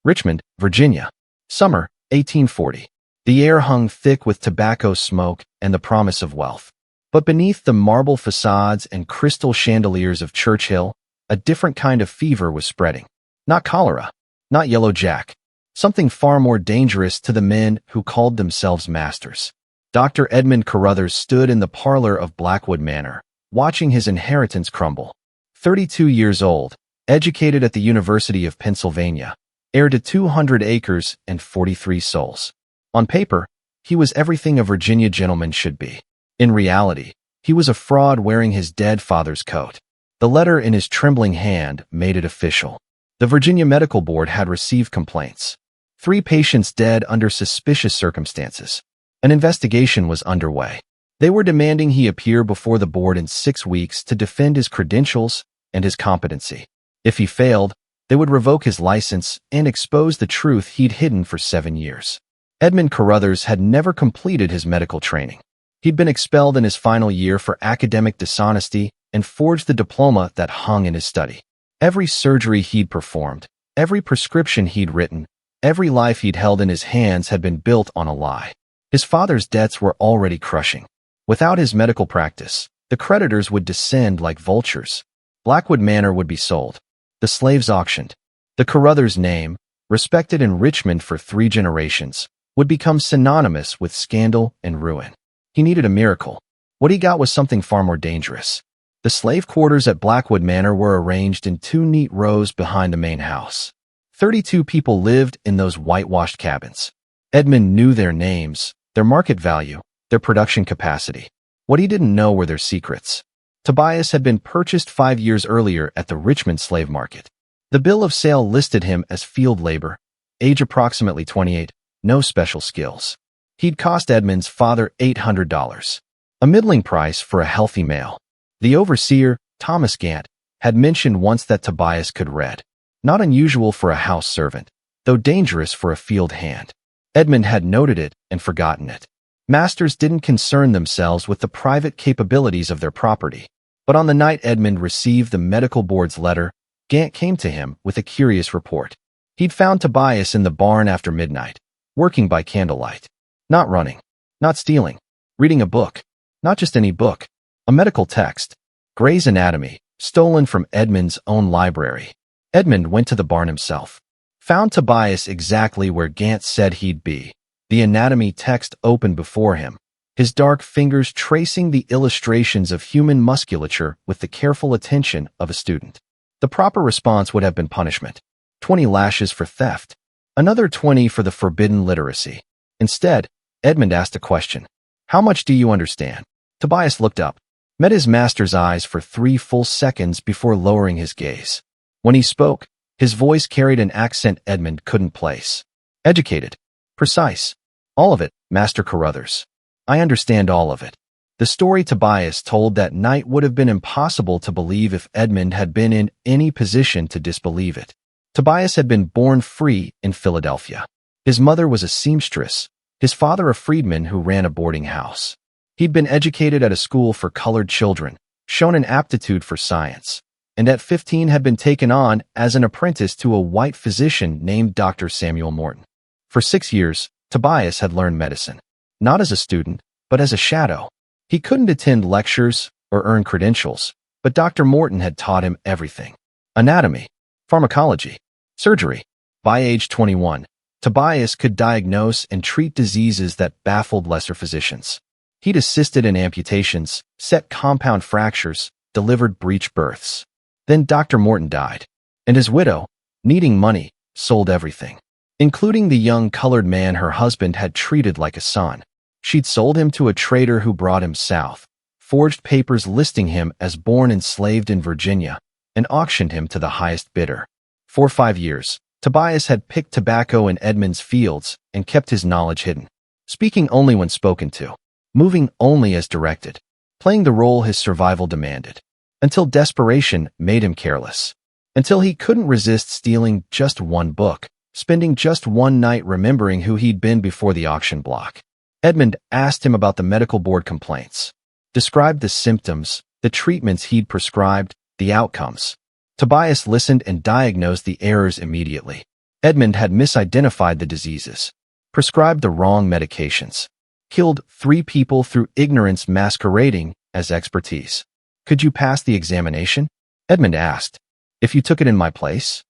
Richmond, Virginia. Summer, 1840. The air hung thick with tobacco smoke and the promise of wealth. But beneath the marble facades and crystal chandeliers of Churchill, a different kind of fever was spreading. Not cholera, not yellow jack. Something far more dangerous to the men who called themselves masters. Dr. Edmund Carruthers stood in the parlor of Blackwood Manor, watching his inheritance crumble. 32 years old, educated at the University of Pennsylvania, heir to 200 acres and 43 souls. On paper, he was everything a Virginia gentleman should be. In reality, he was a fraud wearing his dead father's coat. The letter in his trembling hand made it official. The Virginia Medical Board had received complaints. 3 patients dead under suspicious circumstances. An investigation was underway. They were demanding he appear before the board in 6 weeks to defend his credentials and his competency. If he failed, they would revoke his license and expose the truth he'd hidden for 7 years. Edmund Carruthers had never completed his medical training. He'd been expelled in his final year for academic dishonesty and forged the diploma that hung in his study. Every surgery he'd performed, every prescription he'd written, every life he'd held in his hands had been built on a lie. His father's debts were already crushing. Without his medical practice, the creditors would descend like vultures. Blackwood Manor would be sold. The slaves auctioned. The Carruthers name, respected in Richmond for 3 generations, would become synonymous with scandal and ruin. He needed a miracle. What he got was something far more dangerous. The slave quarters at Blackwood Manor were arranged in 2 neat rows behind the main house. 32 people lived in those whitewashed cabins. Edmund knew their names, their market value, their production capacity. What he didn't know were their secrets. Tobias had been purchased 5 years earlier at the Richmond slave market. The bill of sale listed him as field labor, age approximately 28, no special skills. He'd cost Edmund's father $800, a middling price for a healthy male. The overseer, Thomas Gant, had mentioned once that Tobias could read. Not unusual for a house servant, though dangerous for a field hand. Edmund had noted it and forgotten it. Masters didn't concern themselves with the private capabilities of their property. But on the night Edmund received the medical board's letter, Gant came to him with a curious report. He'd found Tobias in the barn after midnight, working by candlelight. Not running, not stealing, reading a book. Not just any book, a medical text, Gray's Anatomy, stolen from Edmund's own library. Edmund went to the barn himself. Found Tobias exactly where Gant said he'd be, the anatomy text open before him, his dark fingers tracing the illustrations of human musculature with the careful attention of a student. The proper response would have been punishment. 20 lashes for theft. Another 20 for the forbidden literacy. Instead, Edmund asked a question. How much do you understand? Tobias looked up, met his master's eyes for 3 full seconds before lowering his gaze. When he spoke, his voice carried an accent Edmund couldn't place. Educated. Precise. All of it, Master Carruthers. I understand all of it. The story Tobias told that night would have been impossible to believe if Edmund had been in any position to disbelieve it. Tobias had been born free in Philadelphia. His mother was a seamstress, his father a freedman who ran a boarding house. He'd been educated at a school for colored children, shown an aptitude for science, and at 15 had been taken on as an apprentice to a white physician named Dr. Samuel Morton. For 6 years, Tobias had learned medicine, not as a student, but as a shadow. He couldn't attend lectures or earn credentials, but Dr. Morton had taught him everything. Anatomy, pharmacology, surgery. By age 21, Tobias could diagnose and treat diseases that baffled lesser physicians. He'd assisted in amputations, set compound fractures, delivered breech births. Then Dr. Morton died, and his widow, needing money, sold everything, including the young colored man her husband had treated like a son. She'd sold him to a trader who brought him south, forged papers listing him as born enslaved in Virginia, and auctioned him to the highest bidder. For 5 years, Tobias had picked tobacco in Edmund's fields and kept his knowledge hidden, speaking only when spoken to, moving only as directed, playing the role his survival demanded, until desperation made him careless, until he couldn't resist stealing just one book, spending just one night remembering who he'd been before the auction block. Edmund asked him about the medical board complaints, described the symptoms, the treatments he'd prescribed, the outcomes. Tobias listened and diagnosed the errors immediately. Edmund had misidentified the diseases, prescribed the wrong medications, killed 3 people through ignorance masquerading as expertise. Could you pass the examination? Edmund asked. If you took it in my place?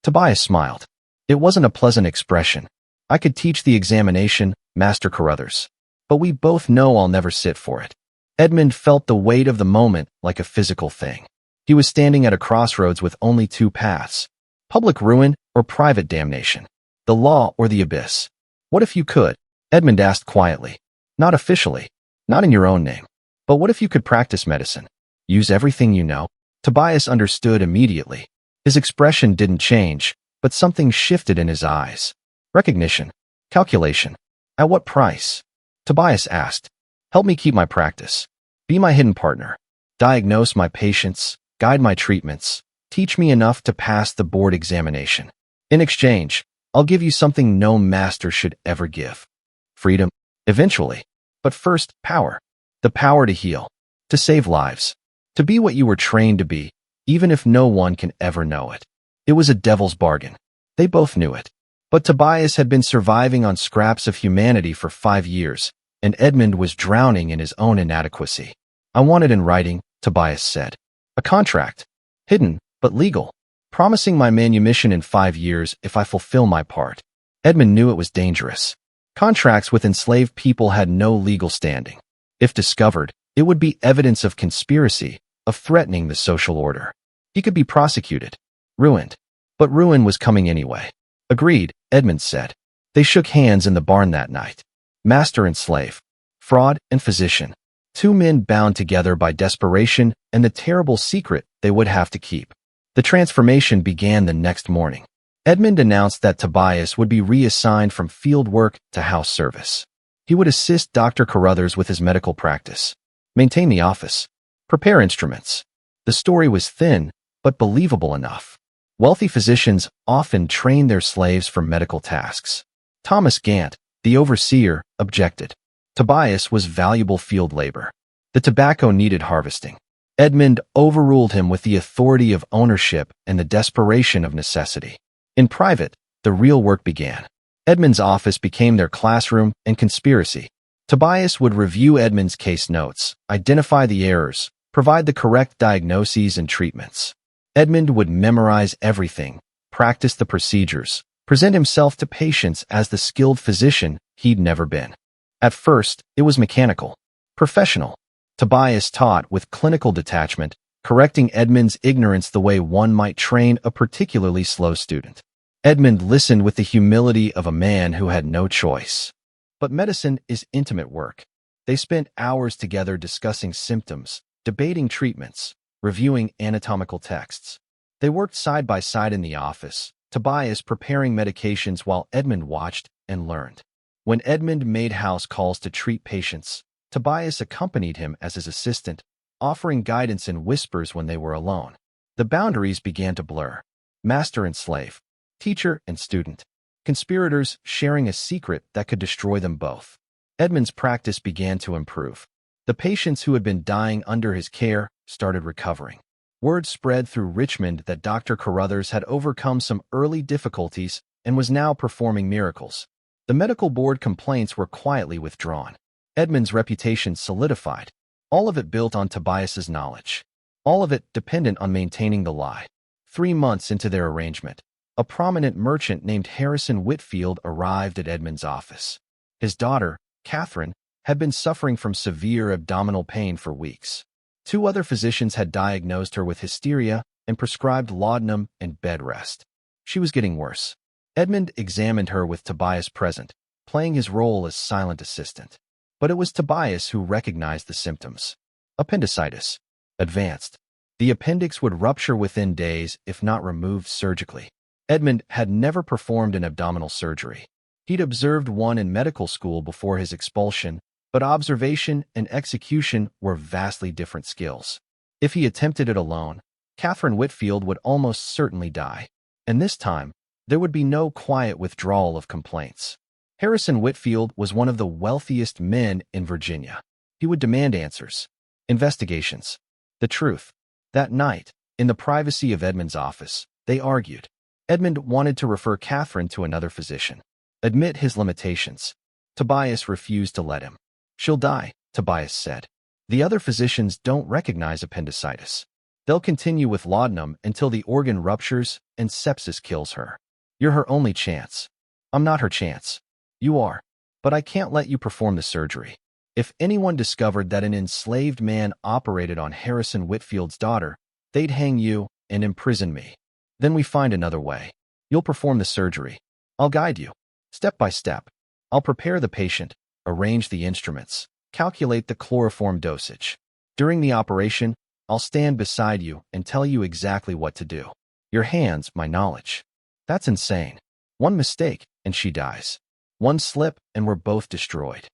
Tobias smiled. It wasn't a pleasant expression. I could teach the examination, Master Carruthers. But we both know I'll never sit for it. Edmund felt the weight of the moment like a physical thing. He was standing at a crossroads with only 2 paths: public ruin or private damnation, the law or the abyss. What if you could? Edmund asked quietly. Not officially, not in your own name. But what if you could practice medicine? Use everything you know? Tobias understood immediately. His expression didn't change, but something shifted in his eyes. Recognition. Calculation. At what price? Tobias asked. Help me keep my practice. Be my hidden partner. Diagnose my patients. Guide my treatments. Teach me enough to pass the board examination. In exchange, I'll give you something no master should ever give. Freedom. Eventually. But first, power. The power to heal. To save lives. To be what you were trained to be, even if no one can ever know it. It was a devil's bargain. They both knew it. But Tobias had been surviving on scraps of humanity for 5 years, and Edmund was drowning in his own inadequacy. I want it in writing, Tobias said. A contract. Hidden, but legal. Promising my manumission in 5 years if I fulfill my part. Edmund knew it was dangerous. Contracts with enslaved people had no legal standing. If discovered, it would be evidence of conspiracy, of threatening the social order. He could be prosecuted. Ruined. But ruin was coming anyway. Agreed, Edmund said. They shook hands in the barn that night. Master and slave. Fraud and physician. 2 men bound together by desperation and the terrible secret they would have to keep. The transformation began the next morning. Edmund announced that Tobias would be reassigned from field work to house service. He would assist Dr. Carruthers with his medical practice, maintain the office, prepare instruments. The story was thin, but believable enough. Wealthy physicians often trained their slaves for medical tasks. Thomas Gant, the overseer, objected. Tobias was valuable field labor. The tobacco needed harvesting. Edmund overruled him with the authority of ownership and the desperation of necessity. In private, the real work began. Edmund's office became their classroom and conspiracy. Tobias would review Edmund's case notes, identify the errors, provide the correct diagnoses and treatments. Edmund would memorize everything, practice the procedures, present himself to patients as the skilled physician he'd never been. At first, it was mechanical, professional. Tobias taught with clinical detachment, correcting Edmund's ignorance the way one might train a particularly slow student. Edmund listened with the humility of a man who had no choice. But medicine is intimate work. They spent hours together discussing symptoms, debating treatments, reviewing anatomical texts. They worked side by side in the office, Tobias preparing medications while Edmund watched and learned. When Edmund made house calls to treat patients, Tobias accompanied him as his assistant, offering guidance in whispers when they were alone. The boundaries began to blur. Master and slave, teacher and student, conspirators sharing a secret that could destroy them both. Edmund's practice began to improve. The patients who had been dying under his care started recovering. Word spread through Richmond that Dr. Carruthers had overcome some early difficulties and was now performing miracles. The medical board complaints were quietly withdrawn. Edmund's reputation solidified, all of it built on Tobias's knowledge. All of it dependent on maintaining the lie. 3 months into their arrangement, a prominent merchant named Harrison Whitfield arrived at Edmund's office. His daughter, Catherine, had been suffering from severe abdominal pain for weeks. 2 other physicians had diagnosed her with hysteria and prescribed laudanum and bed rest. She was getting worse. Edmund examined her with Tobias present, playing his role as silent assistant. But it was Tobias who recognized the symptoms. Appendicitis. Advanced. The appendix would rupture within days if not removed surgically. Edmund had never performed an abdominal surgery. He'd observed one in medical school before his expulsion, but observation and execution were vastly different skills. If he attempted it alone, Catherine Whitfield would almost certainly die. And this time, there would be no quiet withdrawal of complaints. Harrison Whitfield was one of the wealthiest men in Virginia. He would demand answers, investigations, the truth. That night, in the privacy of Edmund's office, they argued. Edmund wanted to refer Catherine to another physician. Admit his limitations. Tobias refused to let him. She'll die, Tobias said. The other physicians don't recognize appendicitis. They'll continue with laudanum until the organ ruptures and sepsis kills her. You're her only chance. I'm not her chance. You are. But I can't let you perform the surgery. If anyone discovered that an enslaved man operated on Harrison Whitfield's daughter, they'd hang you and imprison me. Then we find another way. You'll perform the surgery. I'll guide you, step by step. I'll prepare the patient, arrange the instruments, calculate the chloroform dosage. During the operation, I'll stand beside you and tell you exactly what to do. Your hands, my knowledge. That's insane. One mistake, and she dies. One slip, and we're both destroyed.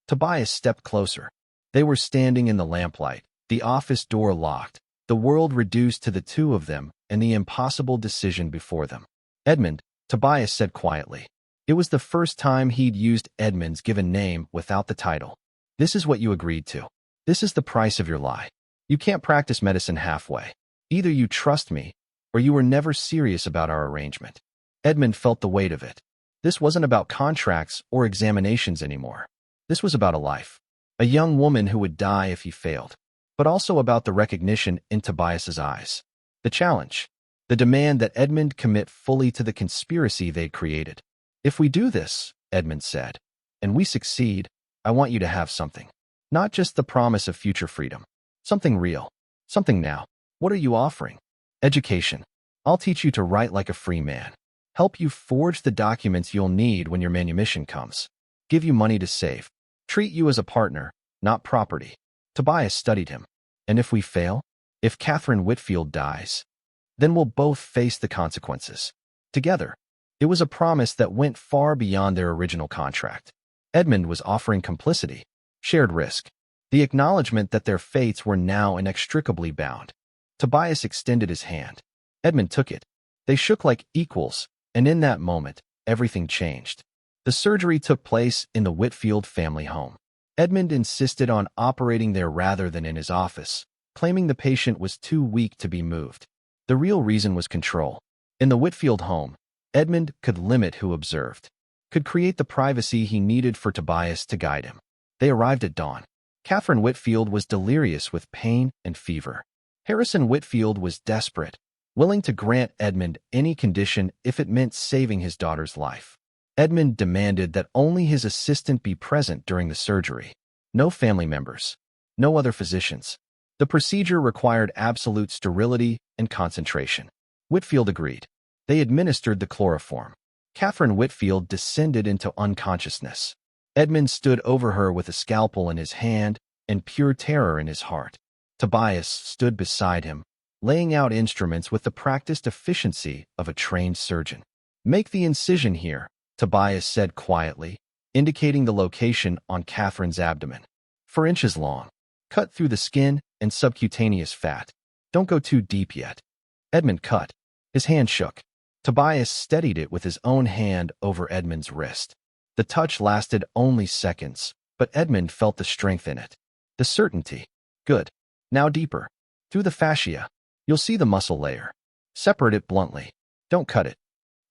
Tobias stepped closer. They were standing in the lamplight, the office door locked, the world reduced to the two of them and the impossible decision before them. Edmund, Tobias said quietly. It was the first time he'd used Edmund's given name without the title. This is what you agreed to. This is the price of your lie. You can't practice medicine halfway. Either you trust me, or you were never serious about our arrangement. Edmund felt the weight of it. This wasn't about contracts or examinations anymore. This was about a life. A young woman who would die if he failed. But also about the recognition in Tobias's eyes. The challenge. The demand that Edmund commit fully to the conspiracy they'd created. If we do this, Edmund said, and we succeed, I want you to have something. Not just the promise of future freedom. Something real. Something now. What are you offering? Education. I'll teach you to write like a free man. Help you forge the documents you'll need when your manumission comes. Give you money to save. Treat you as a partner, not property. Tobias studied him. And if we fail? If Catherine Whitfield dies? Then we'll both face the consequences. Together. It was a promise that went far beyond their original contract. Edmund was offering complicity, shared risk, the acknowledgement that their fates were now inextricably bound. Tobias extended his hand. Edmund took it. They shook like equals, and in that moment, everything changed. The surgery took place in the Whitfield family home. Edmund insisted on operating there rather than in his office, claiming the patient was too weak to be moved. The real reason was control. In the Whitfield home, Edmund could limit who observed, could create the privacy he needed for Tobias to guide him. They arrived at dawn. Catherine Whitfield was delirious with pain and fever. Harrison Whitfield was desperate, willing to grant Edmund any condition if it meant saving his daughter's life. Edmund demanded that only his assistant be present during the surgery. No family members. No other physicians. The procedure required absolute sterility and concentration. Whitfield agreed. They administered the chloroform. Catherine Whitfield descended into unconsciousness. Edmund stood over her with a scalpel in his hand and pure terror in his heart. Tobias stood beside him, laying out instruments with the practiced efficiency of a trained surgeon. Make the incision here, Tobias said quietly, indicating the location on Catherine's abdomen. 4 inches long. Cut through the skin and subcutaneous fat. Don't go too deep yet. Edmund cut. His hand shook. Tobias steadied it with his own hand over Edmund's wrist. The touch lasted only seconds, but Edmund felt the strength in it. The certainty. Good. Now deeper. Through the fascia. You'll see the muscle layer. Separate it bluntly. Don't cut it.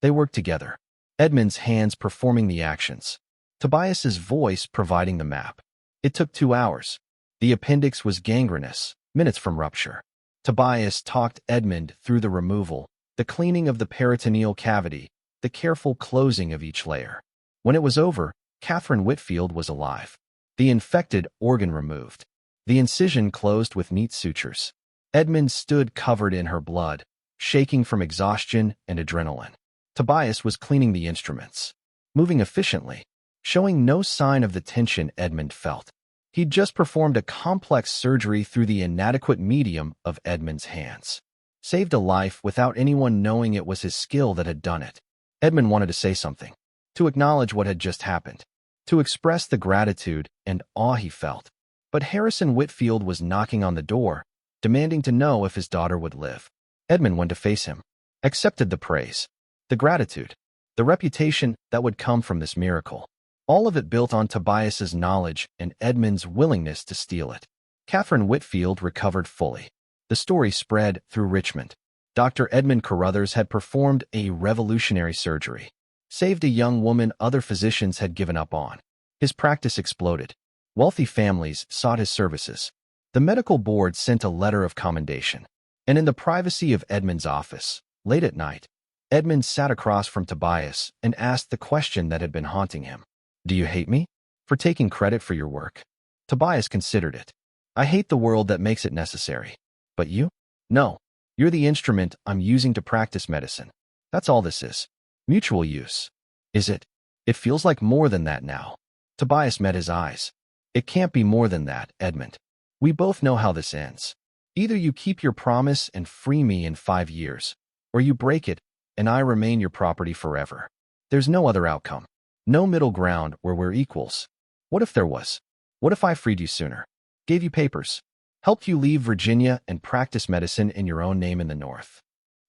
They worked together. Edmund's hands performing the actions. Tobias's voice providing the map. It took 2 hours. The appendix was gangrenous, minutes from rupture. Tobias talked Edmund through the removal, the cleaning of the peritoneal cavity, the careful closing of each layer. When it was over, Catherine Whitfield was alive. The infected organ removed. The incision closed with neat sutures. Edmund stood covered in her blood, shaking from exhaustion and adrenaline. Tobias was cleaning the instruments, moving efficiently, showing no sign of the tension Edmund felt. He'd just performed a complex surgery through the inadequate medium of Edmund's hands. Saved a life without anyone knowing it was his skill that had done it. Edmund wanted to say something, to acknowledge what had just happened, to express the gratitude and awe he felt. But Harrison Whitfield was knocking on the door, demanding to know if his daughter would live. Edmund went to face him, accepted the praise, the gratitude, the reputation that would come from this miracle. All of it built on Tobias's knowledge and Edmund's willingness to steal it. Catherine Whitfield recovered fully. The story spread through Richmond. Dr. Edmund Carruthers had performed a revolutionary surgery, saved a young woman other physicians had given up on. His practice exploded. Wealthy families sought his services. The medical board sent a letter of commendation. And in the privacy of Edmund's office, late at night, Edmund sat across from Tobias and asked the question that had been haunting him. Do you hate me for taking credit for your work? Tobias considered it. I hate the world that makes it necessary. But you? No. You're the instrument I'm using to practice medicine. That's all this is. Mutual use. Is it? It feels like more than that now. Tobias met his eyes. It can't be more than that, Edmund. We both know how this ends. Either you keep your promise and free me in 5 years, or you break it and I remain your property forever. There's no other outcome. No middle ground where we're equals. What if there was? What if I freed you sooner? Gave you papers? Helped you leave Virginia and practice medicine in your own name in the North?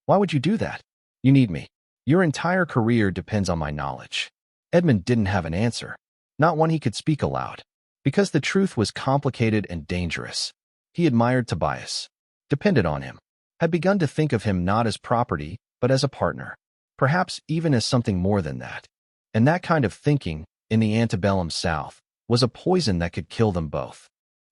Why would you do that? You need me. Your entire career depends on my knowledge. Edmund didn't have an answer. Not one he could speak aloud. Because the truth was complicated and dangerous. He admired Tobias. Depended on him. Had begun to think of him not as property, but as a partner. Perhaps even as something more than that. And that kind of thinking, in the antebellum South, was a poison that could kill them both.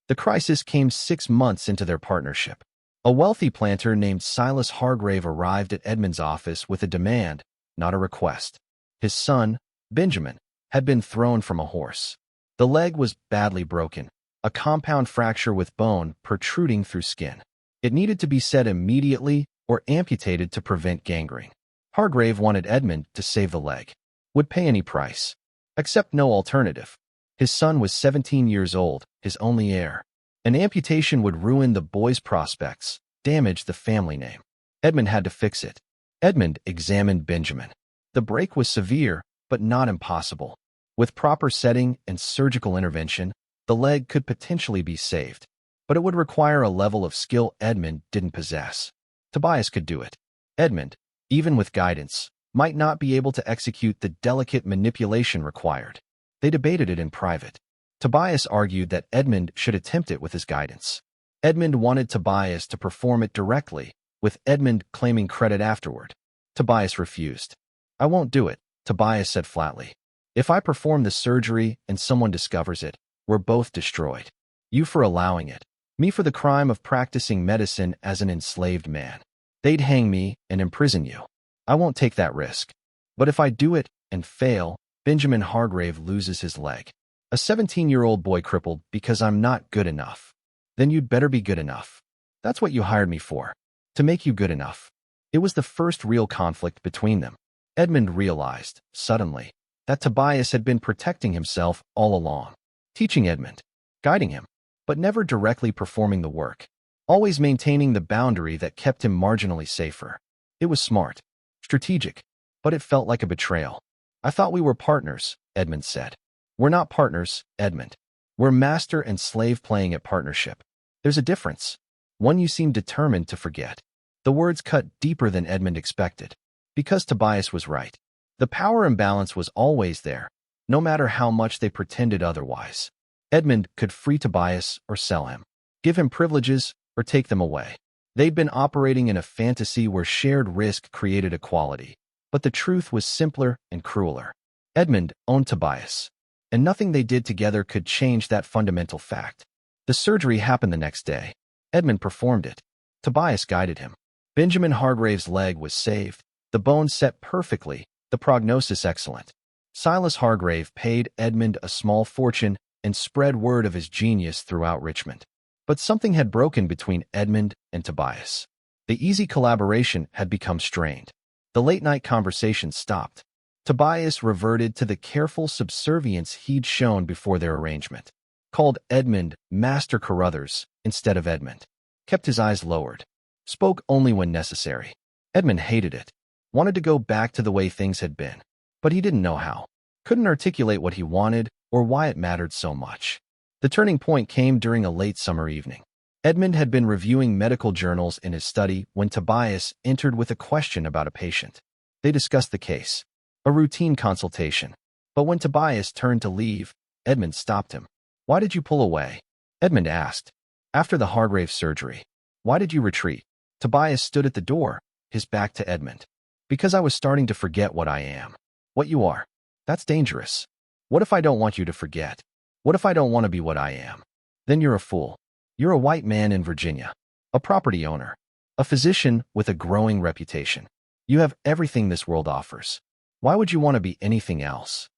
The crisis came 6 months into their partnership. A wealthy planter named Silas Hargrave arrived at Edmund's office with a demand, not a request. His son, Benjamin, had been thrown from a horse. The leg was badly broken, a compound fracture with bone protruding through skin. It needed to be set immediately or amputated to prevent gangrene. Hargrave wanted Edmund to save the leg. Would pay any price. Accept no alternative. His son was 17 years old, his only heir. An amputation would ruin the boy's prospects, damage the family name. Edmund had to fix it. Edmund examined Benjamin. The break was severe, but not impossible. With proper setting and surgical intervention, the leg could potentially be saved. But it would require a level of skill Edmund didn't possess. Tobias could do it. Edmund, even with guidance, might not be able to execute the delicate manipulation required. They debated it in private. Tobias argued that Edmund should attempt it with his guidance. Edmund wanted Tobias to perform it directly, with Edmund claiming credit afterward. Tobias refused. I won't do it, Tobias said flatly. If I perform the surgery and someone discovers it, we're both destroyed. You for allowing it. Me for the crime of practicing medicine as an enslaved man. They'd hang me and imprison you. I won't take that risk. But if I do it and fail, Benjamin Hargrave loses his leg. A 17-year-old boy crippled because I'm not good enough. Then you'd better be good enough. That's what you hired me for. To make you good enough. It was the first real conflict between them. Edmund realized, suddenly, that Tobias had been protecting himself all along. Teaching Edmund. Guiding him. But never directly performing the work. Always maintaining the boundary that kept him marginally safer. It was smart. Strategic. But it felt like a betrayal. I thought we were partners, Edmund said. We're not partners, Edmund. We're master and slave playing at partnership. There's a difference. One you seem determined to forget. The words cut deeper than Edmund expected. Because Tobias was right. The power imbalance was always there, no matter how much they pretended otherwise. Edmund could free Tobias or sell him. Give him privileges or take them away. They'd been operating in a fantasy where shared risk created equality. But the truth was simpler and crueler. Edmund owned Tobias. And nothing they did together could change that fundamental fact. The surgery happened the next day. Edmund performed it. Tobias guided him. Benjamin Hargrave's leg was saved, the bone set perfectly, the prognosis excellent. Silas Hargrave paid Edmund a small fortune and spread word of his genius throughout Richmond. But something had broken between Edmund and Tobias. The easy collaboration had become strained. The late-night conversation stopped. Tobias reverted to the careful subservience he'd shown before their arrangement. Called Edmund Master Carruthers instead of Edmund. Kept his eyes lowered. Spoke only when necessary. Edmund hated it. Wanted to go back to the way things had been. But he didn't know how. Couldn't articulate what he wanted or why it mattered so much. The turning point came during a late summer evening. Edmund had been reviewing medical journals in his study when Tobias entered with a question about a patient. They discussed the case. A routine consultation. But when Tobias turned to leave, Edmund stopped him. Why did you pull away? Edmund asked. After the Hargrave surgery. Why did you retreat? Tobias stood at the door, his back to Edmund. Because I was starting to forget what I am. What you are. That's dangerous. What if I don't want you to forget? What if I don't want to be what I am? Then you're a fool. You're a white man in Virginia. A property owner. A physician with a growing reputation. You have everything this world offers. Why would you want to be anything else?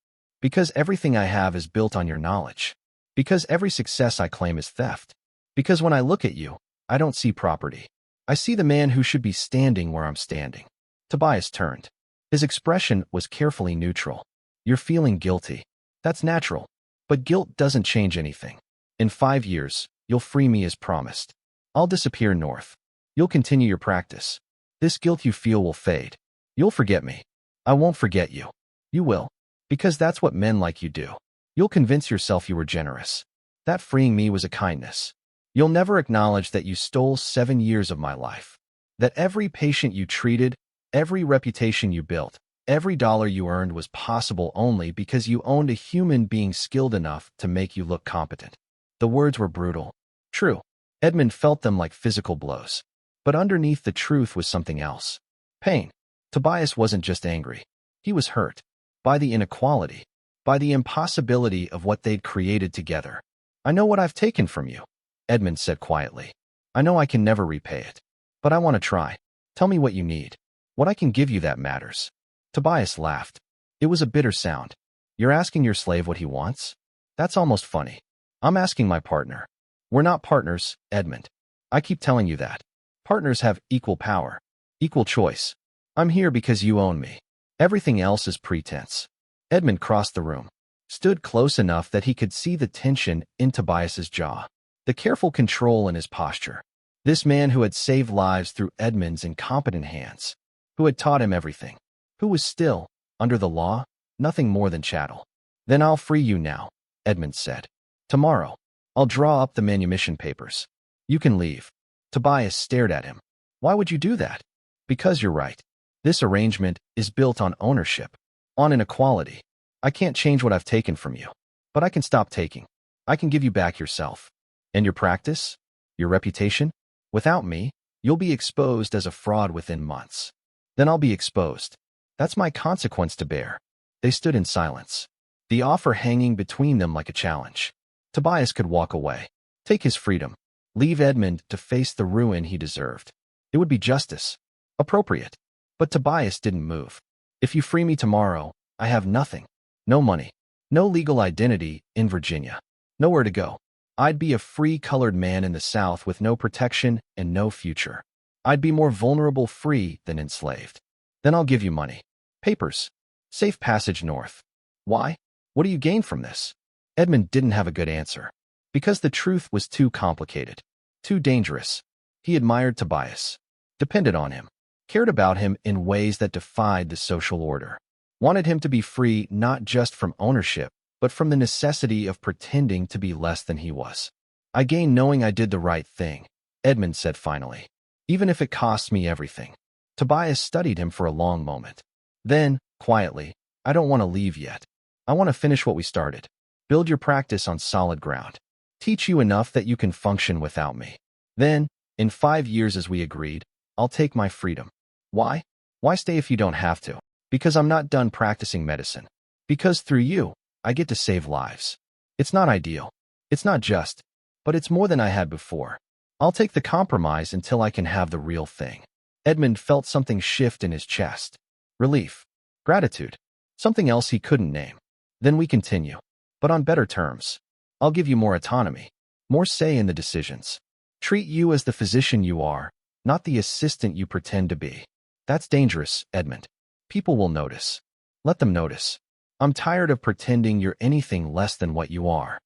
Because everything I have is built on your knowledge. Because every success I claim is theft. Because when I look at you, I don't see property. I see the man who should be standing where I'm standing. Tobias turned. His expression was carefully neutral. You're feeling guilty. That's natural. But guilt doesn't change anything. In 5 years, you'll free me as promised. I'll disappear north. You'll continue your practice. This guilt you feel will fade. You'll forget me. I won't forget you. You will. Because that's what men like you do. You'll convince yourself you were generous. That freeing me was a kindness. You'll never acknowledge that you stole 7 years of my life. That every patient you treated, every reputation you built, every dollar you earned was possible only because you owned a human being skilled enough to make you look competent. The words were brutal. True. Edmund felt them like physical blows. But underneath the truth was something else. Pain. Tobias wasn't just angry. He was hurt. By the inequality. By the impossibility of what they'd created together. I know what I've taken from you, Edmund said quietly. I know I can never repay it. But I want to try. Tell me what you need. What I can give you that matters. Tobias laughed. It was a bitter sound. You're asking your slave what he wants? That's almost funny. I'm asking my partner. We're not partners, Edmund. I keep telling you that. Partners have equal power. Equal choice. I'm here because you own me. Everything else is pretense. Edmund crossed the room. Stood close enough that he could see the tension in Tobias's jaw. The careful control in his posture. This man who had saved lives through Edmund's incompetent hands. Who had taught him everything. Who was still, under the law, nothing more than chattel. Then I'll free you now, Edmund said. Tomorrow. I'll draw up the manumission papers. You can leave. Tobias stared at him. Why would you do that? Because you're right. This arrangement is built on ownership. On inequality. I can't change what I've taken from you. But I can stop taking. I can give you back yourself. And your practice? Your reputation? Without me, you'll be exposed as a fraud within months. Then I'll be exposed. That's my consequence to bear. They stood in silence. The offer hanging between them like a challenge. Tobias could walk away. Take his freedom. Leave Edmund to face the ruin he deserved. It would be justice. Appropriate. But Tobias didn't move. If you free me tomorrow, I have nothing. No money. No legal identity in Virginia. Nowhere to go. I'd be a free colored man in the South with no protection and no future. I'd be more vulnerable free than enslaved. Then I'll give you money. Papers. Safe passage north. Why? What do you gain from this? Edmund didn't have a good answer. Because the truth was too complicated. Too dangerous. He admired Tobias. Depended on him. Cared about him in ways that defied the social order. Wanted him to be free not just from ownership, but from the necessity of pretending to be less than he was. I gain knowing I did the right thing, Edmund said finally. Even if it costs me everything. Tobias studied him for a long moment. Then, quietly, I don't want to leave yet. I want to finish what we started. Build your practice on solid ground. Teach you enough that you can function without me. Then, in 5 years as we agreed, I'll take my freedom. Why? Why stay if you don't have to? Because I'm not done practicing medicine. Because through you, I get to save lives. It's not ideal. It's not just. But it's more than I had before. I'll take the compromise until I can have the real thing. Edmund felt something shift in his chest. Relief. Gratitude. Something else he couldn't name. Then we continue. But on better terms. I'll give you more autonomy. More say in the decisions. Treat you as the physician you are, not the assistant you pretend to be. That's dangerous, Edmund. People will notice. Let them notice. I'm tired of pretending you're anything less than what you are.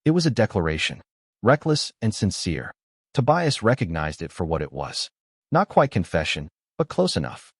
It was a declaration. Reckless and sincere. Tobias recognized it for what it was. Not quite confession, but close enough.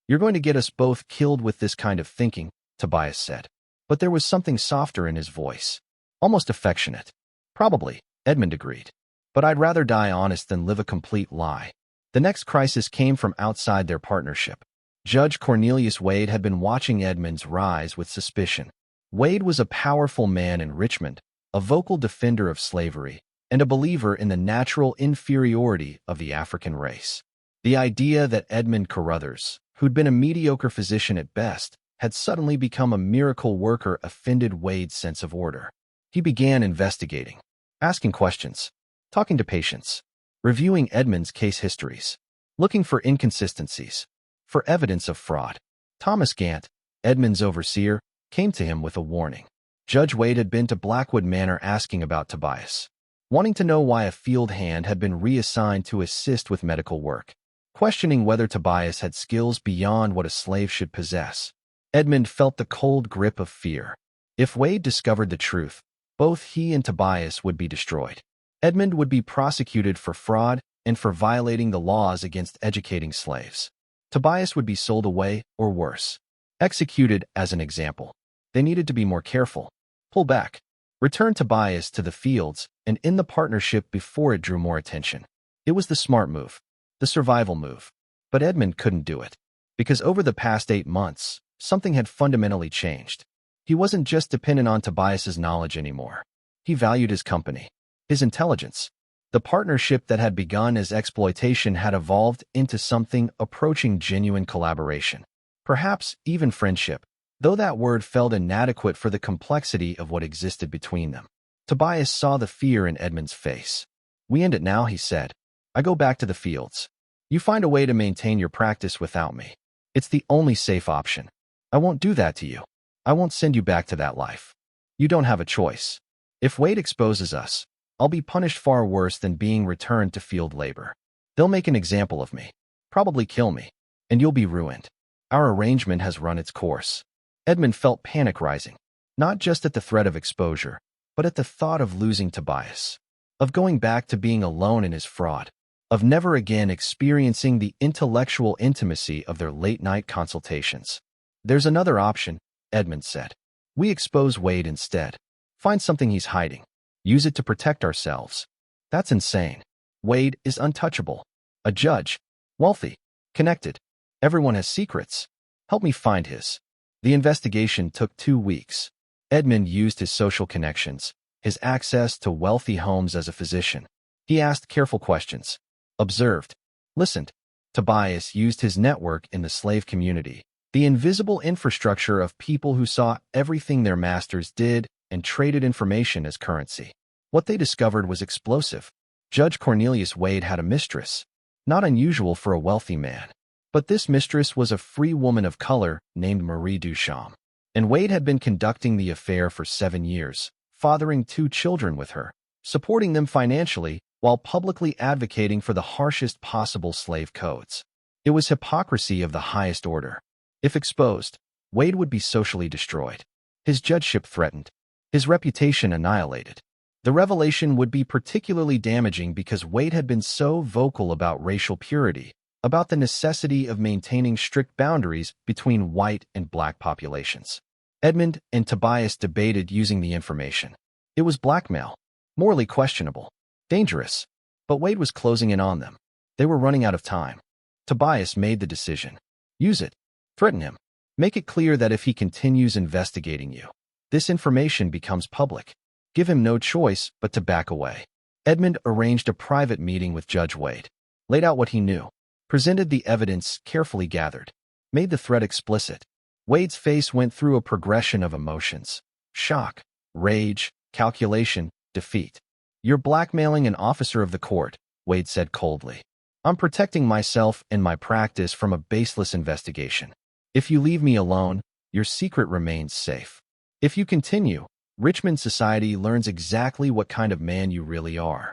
You're going to get us both killed with this kind of thinking, Tobias said. But there was something softer in his voice. Almost affectionate. Probably, Edmund agreed. But I'd rather die honest than live a complete lie. The next crisis came from outside their partnership. Judge Cornelius Wade had been watching Edmund's rise with suspicion. Wade was a powerful man in Richmond, a vocal defender of slavery, and a believer in the natural inferiority of the African race. The idea that Edmund Carruthers, who'd been a mediocre physician at best, had suddenly become a miracle worker offended Wade's sense of order. He began investigating, asking questions, talking to patients, reviewing Edmund's case histories, looking for inconsistencies, for evidence of fraud. Thomas Gant, Edmund's overseer, came to him with a warning. Judge Wade had been to Blackwood Manor asking about Tobias, wanting to know why a field hand had been reassigned to assist with medical work, questioning whether Tobias had skills beyond what a slave should possess. Edmund felt the cold grip of fear. If Wade discovered the truth, both he and Tobias would be destroyed. Edmund would be prosecuted for fraud and for violating the laws against educating slaves. Tobias would be sold away, or worse, executed as an example. They needed to be more careful, pull back, return Tobias to the fields and in the partnership before it drew more attention. It was the smart move, the survival move. But Edmund couldn't do it, because over the past 8 months, something had fundamentally changed. He wasn't just dependent on Tobias's knowledge anymore. He valued his company, his intelligence. The partnership that had begun as exploitation had evolved into something approaching genuine collaboration, perhaps even friendship, though that word felt inadequate for the complexity of what existed between them. Tobias saw the fear in Edmund's face. "We end it now," he said. "I go back to the fields. You find a way to maintain your practice without me. It's the only safe option. I won't do that to you. I won't send you back to that life. You don't have a choice. If Wade exposes us, I'll be punished far worse than being returned to field labor. They'll make an example of me, probably kill me, and you'll be ruined. Our arrangement has run its course." Edmund felt panic rising, not just at the threat of exposure, but at the thought of losing Tobias, of going back to being alone in his fraud, of never again experiencing the intellectual intimacy of their late-night consultations. "There's another option," Edmund said. "We expose Wade instead. Find something he's hiding. Use it to protect ourselves." "That's insane. Wade is untouchable. A judge, wealthy, connected. Everyone has secrets. Help me find his." The investigation took 2 weeks. Edmund used his social connections, his access to wealthy homes as a physician. He asked careful questions, observed, listened. Tobias used his network in the slave community, the invisible infrastructure of people who saw everything their masters did and traded information as currency. What they discovered was explosive. Judge Cornelius Wade had a mistress, not unusual for a wealthy man. But this mistress was a free woman of color named Marie Duchamp, and Wade had been conducting the affair for 7 years, fathering 2 children with her, supporting them financially while publicly advocating for the harshest possible slave codes. It was hypocrisy of the highest order. If exposed, Wade would be socially destroyed, his judgeship threatened, his reputation annihilated. The revelation would be particularly damaging because Wade had been so vocal about racial purity, about the necessity of maintaining strict boundaries between white and black populations. Edmund and Tobias debated using the information. It was blackmail, morally questionable, dangerous, but Wade was closing in on them. They were running out of time. Tobias made the decision. Use it. Threaten him. Make it clear that if he continues investigating you, this information becomes public. Give him no choice but to back away. Edmund arranged a private meeting with Judge Wade, laid out what he knew, presented the evidence carefully gathered, made the threat explicit. Wade's face went through a progression of emotions: shock, rage, calculation, defeat. "You're blackmailing an officer of the court," Wade said coldly. "I'm protecting myself and my practice from a baseless investigation. If you leave me alone, your secret remains safe. If you continue, Richmond society learns exactly what kind of man you really are."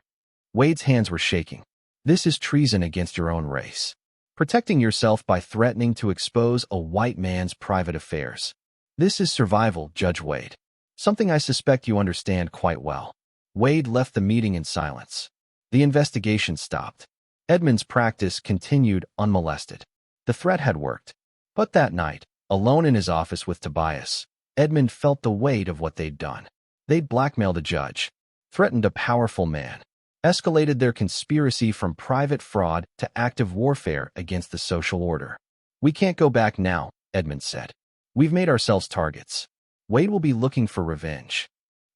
Wade's hands were shaking. "This is treason against your own race. Protecting yourself by threatening to expose a white man's private affairs. This is survival, Judge Wade. Something I suspect you understand quite well." Wade left the meeting in silence. The investigation stopped. Edmund's practice continued unmolested. The threat had worked. But that night, alone in his office with Tobias, Edmund felt the weight of what they'd done. They'd blackmailed a judge, threatened a powerful man, escalated their conspiracy from private fraud to active warfare against the social order. "We can't go back now," Edmund said. "We've made ourselves targets. Wade will be looking for revenge."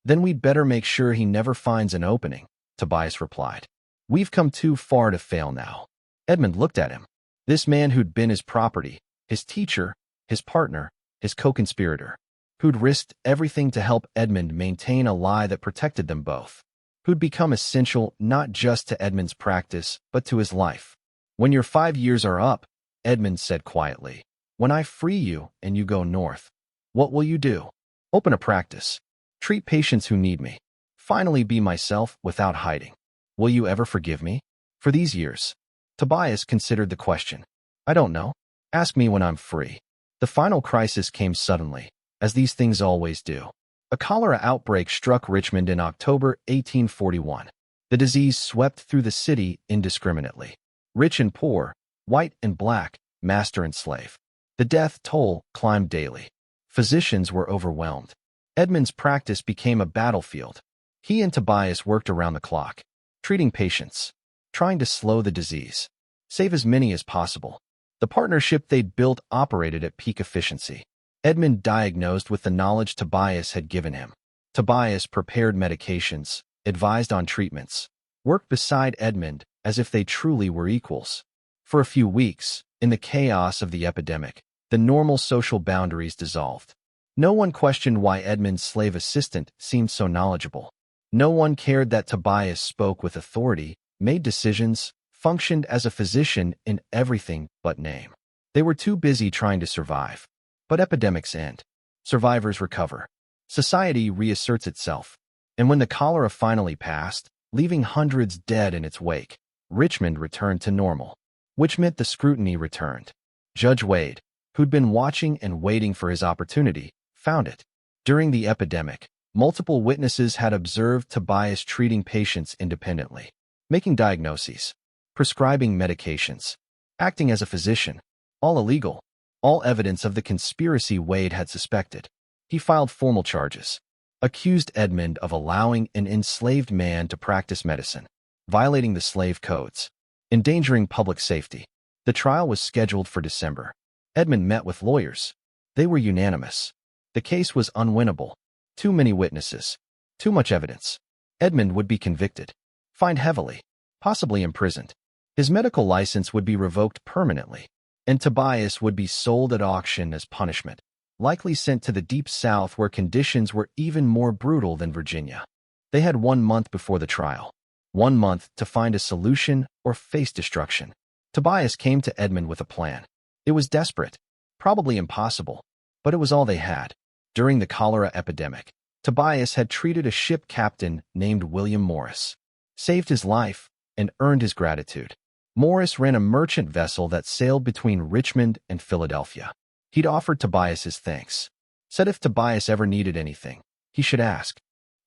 "Then we'd better make sure he never finds an opening," Tobias replied. "We've come too far to fail now." Edmund looked at him. This man who'd been his property, his teacher, his partner, his co-conspirator, who'd risked everything to help Edmund maintain a lie that protected them both, who'd become essential not just to Edmund's practice, but to his life. When your 5 years are up, Edmund said quietly, when I free you and you go north, what will you do? Open a practice. Treat patients who need me. Finally be myself without hiding. Will you ever forgive me? For these years. Tobias considered the question. I don't know. Ask me when I'm free. The final crisis came suddenly, as these things always do. A cholera outbreak struck Richmond in October 1841. The disease swept through the city indiscriminately. Rich and poor, white and black, master and slave. The death toll climbed daily. Physicians were overwhelmed. Edmund's practice became a battlefield. He and Tobias worked around the clock, treating patients, trying to slow the disease, save as many as possible. The partnership they'd built operated at peak efficiency. Edmund diagnosed with the knowledge Tobias had given him. Tobias prepared medications, advised on treatments, worked beside Edmund as if they truly were equals. For a few weeks, in the chaos of the epidemic, the normal social boundaries dissolved. No one questioned why Edmund's slave assistant seemed so knowledgeable. No one cared that Tobias spoke with authority, made decisions, functioned as a physician in everything but name. They were too busy trying to survive. But epidemics end. Survivors recover. Society reasserts itself. And when the cholera finally passed, leaving hundreds dead in its wake, Richmond returned to normal, which meant the scrutiny returned. Judge Wade, who'd been watching and waiting for his opportunity, found it. During the epidemic, multiple witnesses had observed Tobias treating patients independently, making diagnoses, prescribing medications, acting as a physician, all illegal, all evidence of the conspiracy Wade had suspected. He filed formal charges, accused Edmund of allowing an enslaved man to practice medicine, violating the slave codes, endangering public safety. The trial was scheduled for December. Edmund met with lawyers. They were unanimous. The case was unwinnable. Too many witnesses. Too much evidence. Edmund would be convicted, fined heavily, possibly imprisoned. His medical license would be revoked permanently, and Tobias would be sold at auction as punishment, likely sent to the Deep South where conditions were even more brutal than Virginia. They had 1 month before the trial. 1 month to find a solution or face destruction. Tobias came to Edmund with a plan. It was desperate, probably impossible, but it was all they had. During the cholera epidemic, Tobias had treated a ship captain named William Morris, saved his life, and earned his gratitude. Morris ran a merchant vessel that sailed between Richmond and Philadelphia. He'd offered Tobias his thanks, said if Tobias ever needed anything, he should ask.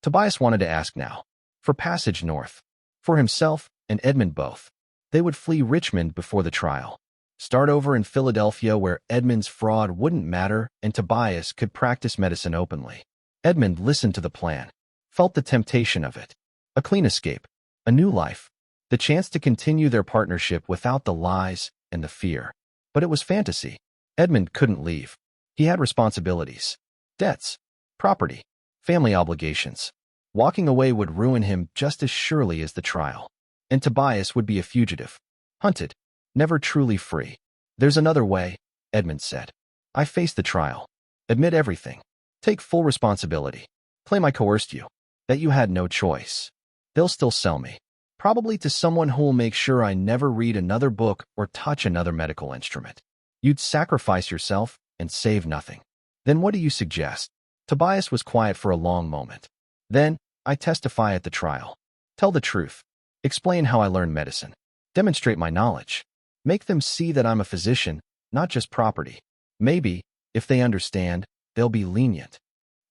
Tobias wanted to ask now, for passage north, for himself and Edmund both. They would flee Richmond before the trial, start over in Philadelphia where Edmund's fraud wouldn't matter and Tobias could practice medicine openly. Edmund listened to the plan, felt the temptation of it. A clean escape, a new life, the chance to continue their partnership without the lies and the fear. But it was fantasy. Edmund couldn't leave. He had responsibilities, debts, property, family obligations. Walking away would ruin him just as surely as the trial. And Tobias would be a fugitive, hunted, never truly free. There's another way, Edmund said. I face the trial. Admit everything. Take full responsibility. Claim I coerced you, that you had no choice. They'll still sell me. Probably to someone who'll make sure I never read another book or touch another medical instrument. You'd sacrifice yourself and save nothing. Then what do you suggest? Tobias was quiet for a long moment. Then, I testify at the trial. Tell the truth. Explain how I learned medicine. Demonstrate my knowledge. Make them see that I'm a physician, not just property. Maybe, if they understand, they'll be lenient.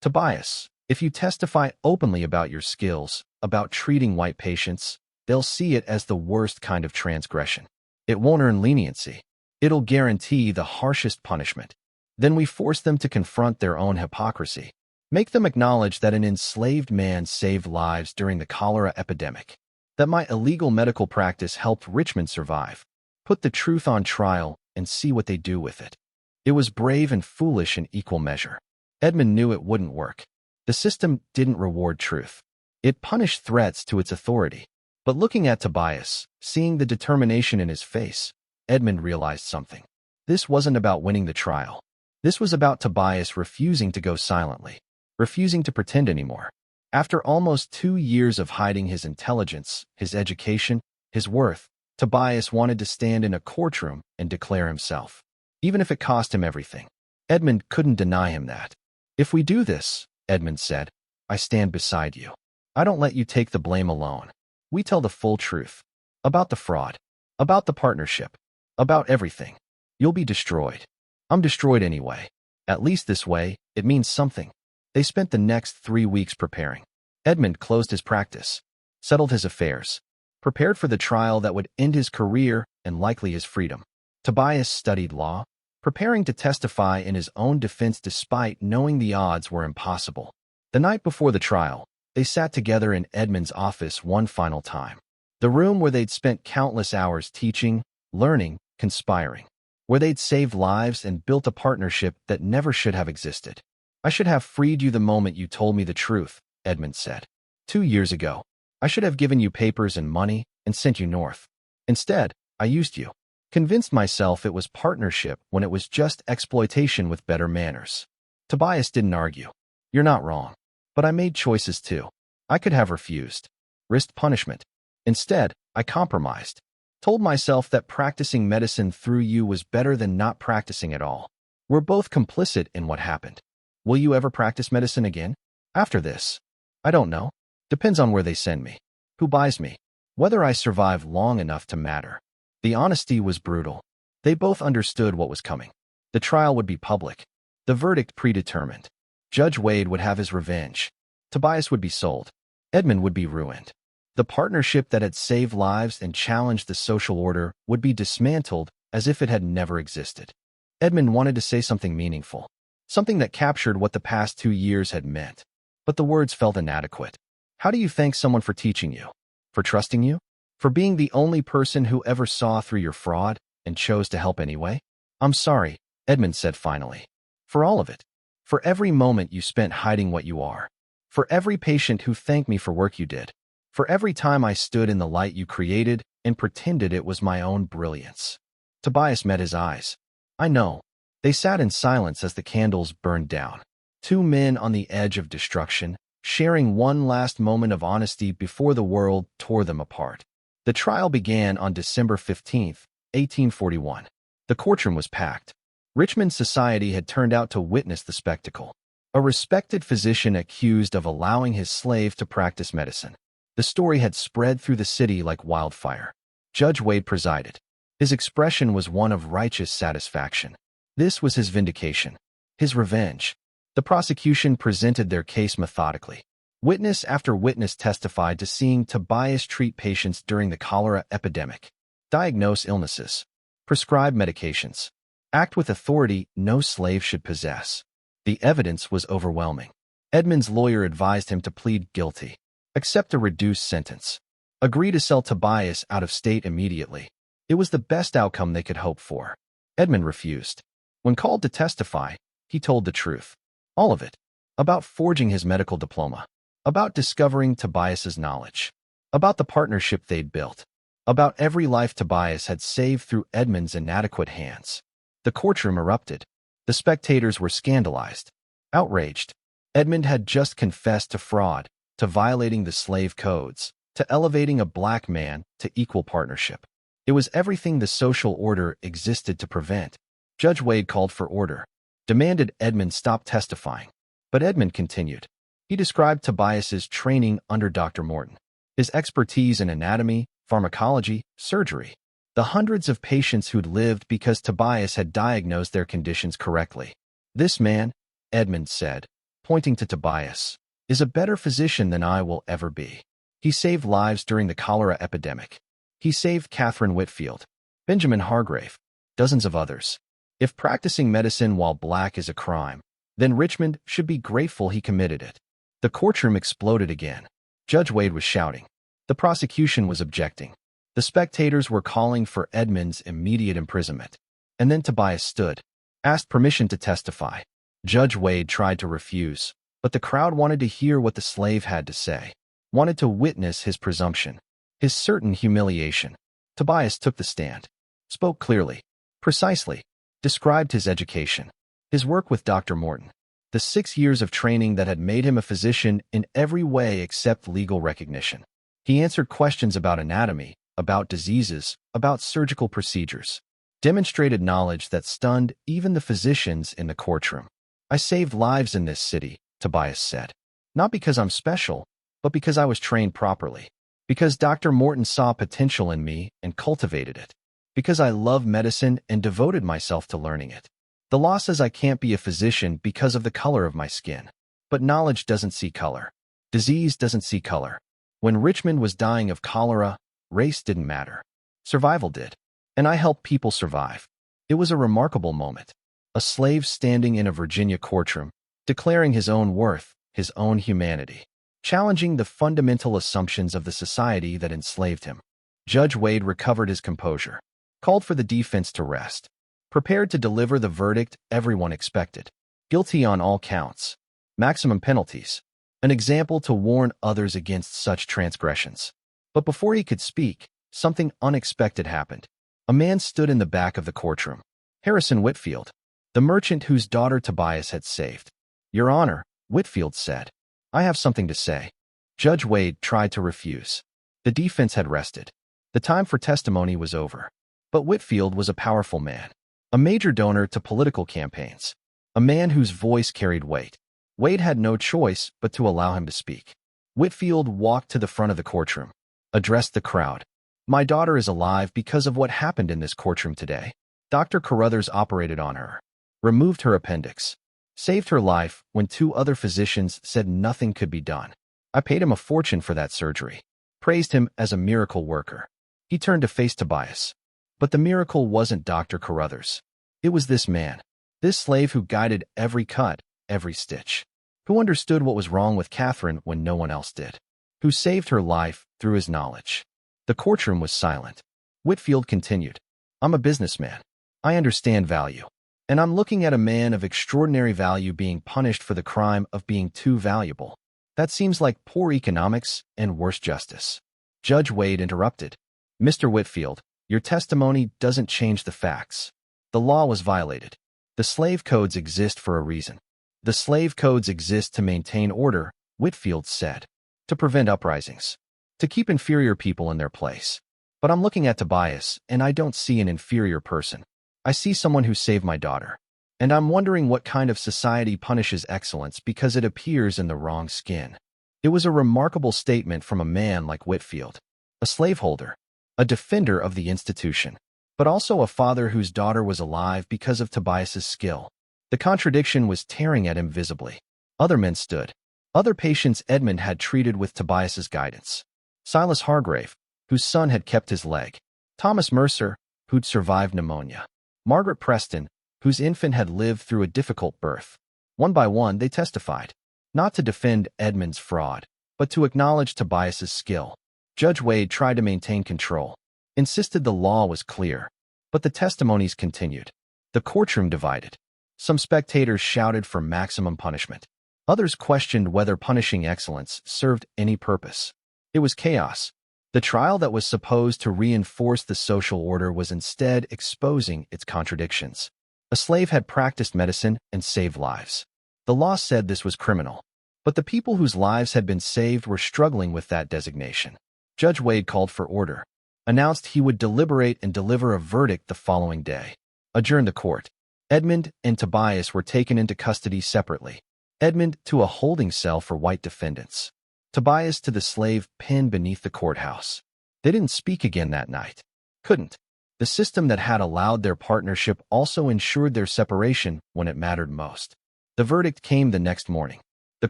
Tobias, if you testify openly about your skills, about treating white patients, they'll see it as the worst kind of transgression. It won't earn leniency. It'll guarantee the harshest punishment. Then we force them to confront their own hypocrisy. Make them acknowledge that an enslaved man saved lives during the cholera epidemic. That my illegal medical practice helped Richmond survive. Put the truth on trial and see what they do with it. It was brave and foolish in equal measure. Edmund knew it wouldn't work. The system didn't reward truth. It punished threats to its authority. But looking at Tobias, seeing the determination in his face, Edmund realized something. This wasn't about winning the trial. This was about Tobias refusing to go silently, refusing to pretend anymore. After almost 2 years of hiding his intelligence, his education, his worth, Tobias wanted to stand in a courtroom and declare himself, even if it cost him everything. Edmund couldn't deny him that. "If we do this," Edmund said, "I stand beside you. I don't let you take the blame alone. We tell the full truth. About the fraud. About the partnership. About everything. You'll be destroyed. I'm destroyed anyway. At least this way, it means something." They spent the next 3 weeks preparing. Edmund closed his practice, settled his affairs, prepared for the trial that would end his career and likely his freedom. Tobias studied law, preparing to testify in his own defense despite knowing the odds were impossible. The night before the trial, they sat together in Edmund's office one final time. The room where they'd spent countless hours teaching, learning, conspiring. Where they'd saved lives and built a partnership that never should have existed. "I should have freed you the moment you told me the truth," Edmund said. 2 years ago, I should have given you papers and money and sent you north. Instead, I used you. Convinced myself it was partnership when it was just exploitation with better manners." Tobias didn't argue. "You're not wrong. But I made choices too. I could have refused. Risked punishment. Instead, I compromised. Told myself that practicing medicine through you was better than not practicing at all. We're both complicit in what happened. Will you ever practice medicine again? After this? I don't know. Depends on where they send me. Who buys me? Whether I survive long enough to matter." The honesty was brutal. They both understood what was coming. The trial would be public. The verdict predetermined. Judge Wade would have his revenge. Tobias would be sold. Edmund would be ruined. The partnership that had saved lives and challenged the social order would be dismantled as if it had never existed. Edmund wanted to say something meaningful, something that captured what the past 2 years had meant. But the words felt inadequate. "How do you thank someone for teaching you? For trusting you? For being the only person who ever saw through your fraud and chose to help anyway?" "I'm sorry," Edmund said finally. "For all of it. For every moment you spent hiding what you are. For every patient who thanked me for work you did. For every time I stood in the light you created and pretended it was my own brilliance." Tobias met his eyes. "I know." They sat in silence as the candles burned down. 2 men on the edge of destruction, sharing one last moment of honesty before the world tore them apart. The trial began on December 15th, 1841. The courtroom was packed. Richmond society had turned out to witness the spectacle. A respected physician accused of allowing his slave to practice medicine. The story had spread through the city like wildfire. Judge Wade presided. His expression was one of righteous satisfaction. This was his vindication, his revenge. The prosecution presented their case methodically. Witness after witness testified to seeing Tobias treat patients during the cholera epidemic, diagnose illnesses, prescribe medications, act with authority no slave should possess. The evidence was overwhelming. Edmund's lawyer advised him to plead guilty, accept a reduced sentence, agree to sell Tobias out of state immediately. It was the best outcome they could hope for. Edmund refused. When called to testify, he told the truth. All of it. About forging his medical diploma. About discovering Tobias's knowledge. About the partnership they'd built. About every life Tobias had saved through Edmund's inadequate hands. The courtroom erupted. The spectators were scandalized, outraged. Edmund had just confessed to fraud, to violating the slave codes, to elevating a black man to equal partnership. It was everything the social order existed to prevent. Judge Wade called for order, demanded Edmund stop testifying. But Edmund continued. He described Tobias's training under Dr. Morton, his expertise in anatomy, pharmacology, surgery, the hundreds of patients who'd lived because Tobias had diagnosed their conditions correctly. "This man," Edmund said, pointing to Tobias, "is a better physician than I will ever be. He saved lives during the cholera epidemic. He saved Catherine Whitfield, Benjamin Hargrave, dozens of others. If practicing medicine while black is a crime, then Richmond should be grateful he committed it." The courtroom exploded again. Judge Wade was shouting. The prosecution was objecting. The spectators were calling for Edmund's immediate imprisonment. And then Tobias stood, asked permission to testify. Judge Wade tried to refuse, but the crowd wanted to hear what the slave had to say, wanted to witness his presumption. his certain humiliation. Tobias took the stand, spoke clearly, precisely, described his education, his work with Dr. Morton, the 6 years of training that had made him a physician in every way except legal recognition. He answered questions about anatomy, about diseases, about surgical procedures, demonstrated knowledge that stunned even the physicians in the courtroom. I saved lives in this city, Tobias said. Not because I'm special, but because I was trained properly. Because Dr. Morton saw potential in me and cultivated it. Because I love medicine and devoted myself to learning it. The law says I can't be a physician because of the color of my skin. But knowledge doesn't see color. Disease doesn't see color. When Richmond was dying of cholera, race didn't matter. Survival did. And I helped people survive. It was a remarkable moment. A slave standing in a Virginia courtroom, declaring his own worth, his own humanity, challenging the fundamental assumptions of the society that enslaved him. Judge Wade recovered his composure, called for the defense to rest, prepared to deliver the verdict everyone expected. Guilty on all counts. Maximum penalties. An example to warn others against such transgressions. But before he could speak, something unexpected happened. A man stood in the back of the courtroom. Harrison Whitfield, the merchant whose daughter Tobias had saved. Your Honor, Whitfield said, I have something to say. Judge Wade tried to refuse. The defense had rested. The time for testimony was over. But Whitfield was a powerful man, a major donor to political campaigns, a man whose voice carried weight. Wade had no choice but to allow him to speak. Whitfield walked to the front of the courtroom, addressed the crowd. My daughter is alive because of what happened in this courtroom today. Dr. Carruthers operated on her, removed her appendix, saved her life when 2 other physicians said nothing could be done. I paid him a fortune for that surgery, praised him as a miracle worker. He turned to face Tobias. But the miracle wasn't Dr. Carruthers. It was this man, this slave who guided every cut, every stitch, who understood what was wrong with Catherine when no one else did, who saved her life through his knowledge. The courtroom was silent. Whitfield continued, I'm a businessman. I understand value. And I'm looking at a man of extraordinary value being punished for the crime of being too valuable. That seems like poor economics and worse justice. Judge Wade interrupted. Mr. Whitfield, your testimony doesn't change the facts. The law was violated. The slave codes exist for a reason. The slave codes exist to maintain order, Whitfield said, to prevent uprisings, to keep inferior people in their place. But I'm looking at Tobias, and I don't see an inferior person. I see someone who saved my daughter. And I'm wondering what kind of society punishes excellence because it appears in the wrong skin. It was a remarkable statement from a man like Whitfield, a slaveholder, a defender of the institution, but also a father whose daughter was alive because of Tobias's skill. The contradiction was tearing at him visibly. Other men stood. Other patients Edmund had treated with Tobias's guidance. Silas Hargrave, whose son had kept his leg. Thomas Mercer, who'd survived pneumonia. Margaret Preston, whose infant had lived through a difficult birth. One by one, they testified, not to defend Edmund's fraud, but to acknowledge Tobias's skill. Judge Wade tried to maintain control, insisted the law was clear, but the testimonies continued. The courtroom divided. Some spectators shouted for maximum punishment. Others questioned whether punishing excellence served any purpose. It was chaos. The trial that was supposed to reinforce the social order was instead exposing its contradictions. A slave had practiced medicine and saved lives. The law said this was criminal, but the people whose lives had been saved were struggling with that designation. Judge Wade called for order, announced he would deliberate and deliver a verdict the following day. Adjourned the court. Edmund and Tobias were taken into custody separately. Edmund to a holding cell for white defendants. Tobias to the slave pen beneath the courthouse. They didn't speak again that night. Couldn't. The system that had allowed their partnership also ensured their separation when it mattered most. The verdict came the next morning. The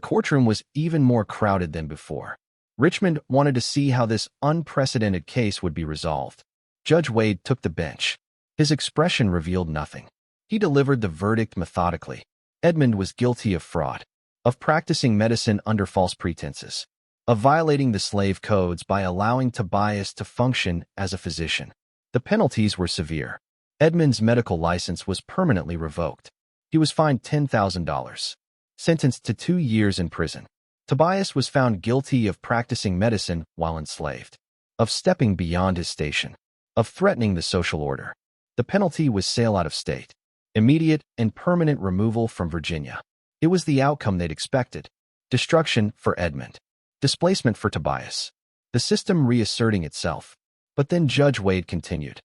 courtroom was even more crowded than before. Richmond wanted to see how this unprecedented case would be resolved. Judge Wade took the bench. His expression revealed nothing. He delivered the verdict methodically. Edmund was guilty of fraud, of practicing medicine under false pretenses, of violating the slave codes by allowing Tobias to function as a physician. The penalties were severe. Edmund's medical license was permanently revoked. He was fined $10,000, sentenced to 2 years in prison. Tobias was found guilty of practicing medicine while enslaved. of stepping beyond his station, of threatening the social order. The penalty was sale out of state, immediate and permanent removal from Virginia. It was the outcome they'd expected. Destruction for Edmund. Displacement for Tobias. The system reasserting itself. But then Judge Wade continued.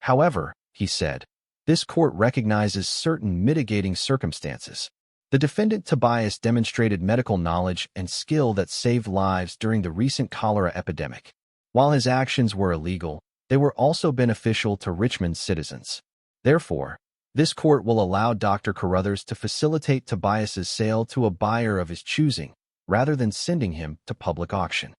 However, he said, this court recognizes certain mitigating circumstances. The defendant Tobias demonstrated medical knowledge and skill that saved lives during the recent cholera epidemic. While his actions were illegal, they were also beneficial to Richmond's citizens. Therefore, this court will allow Dr. Carruthers to facilitate Tobias's sale to a buyer of his choosing, rather than sending him to public auction.